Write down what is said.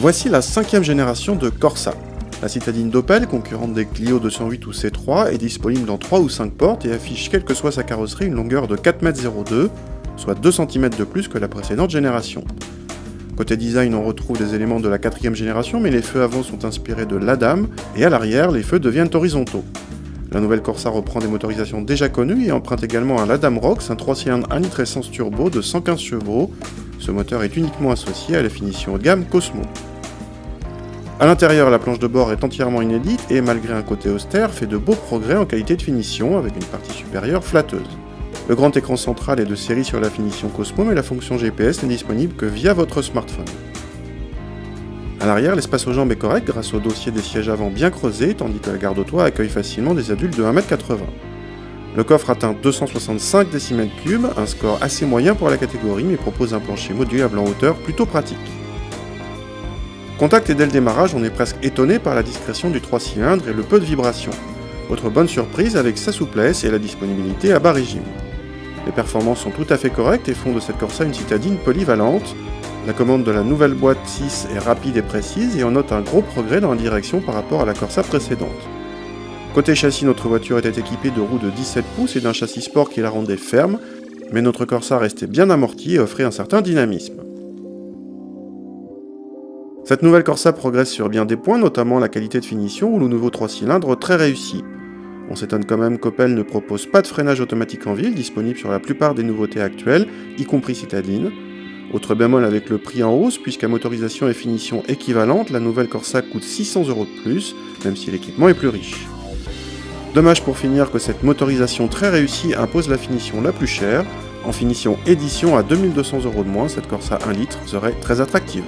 Voici la 5e génération de Corsa. La citadine d'Opel, concurrente des Clio 208 ou C3, est disponible dans 3 ou 5 portes et affiche, quelle que soit sa carrosserie, une longueur de 4,02 m, soit 2 cm de plus que la précédente génération. Côté design, on retrouve des éléments de la 4e génération, mais les feux avant sont inspirés de l'Adam, et à l'arrière, les feux deviennent horizontaux. La nouvelle Corsa reprend des motorisations déjà connues et emprunte également à l'Adam Rox, un 3 cylindres 1 litre essence turbo de 115 chevaux. Ce moteur est uniquement associé à la finition haut de gamme Cosmo. A l'intérieur, la planche de bord est entièrement inédite et, malgré un côté austère, fait de beaux progrès en qualité de finition avec une partie supérieure flatteuse. Le grand écran central est de série sur la finition Cosmo, mais la fonction GPS n'est disponible que via votre smartphone. A l'arrière, l'espace aux jambes est correct grâce au dossier des sièges avant bien creusés, tandis que la garde-toit accueille facilement des adultes de 1,80 m. Le coffre atteint 265 décimètres-cubes, un score assez moyen pour la catégorie, mais propose un plancher modulable en hauteur plutôt pratique. Contact et dès le démarrage, on est presque étonné par la discrétion du 3 cylindres et le peu de vibration. Autre bonne surprise avec sa souplesse et la disponibilité à bas régime. Les performances sont tout à fait correctes et font de cette Corsa une citadine polyvalente. La commande de la nouvelle boîte 6 est rapide et précise et on note un gros progrès dans la direction par rapport à la Corsa précédente. Côté châssis, notre voiture était équipée de roues de 17 pouces et d'un châssis sport qui la rendait ferme, mais notre Corsa restait bien amortie et offrait un certain dynamisme. Cette nouvelle Corsa progresse sur bien des points, notamment la qualité de finition ou le nouveau 3 cylindres très réussi. On s'étonne quand même qu'Opel ne propose pas de freinage automatique en ville, disponible sur la plupart des nouveautés actuelles, y compris citadine. Autre bémol avec le prix en hausse, puisqu'à motorisation et finition équivalente, la nouvelle Corsa coûte 600 € de plus, même si l'équipement est plus riche. Dommage pour finir que cette motorisation très réussie impose la finition la plus chère. En finition édition à 2200 € de moins, cette Corsa 1 litre serait très attractive.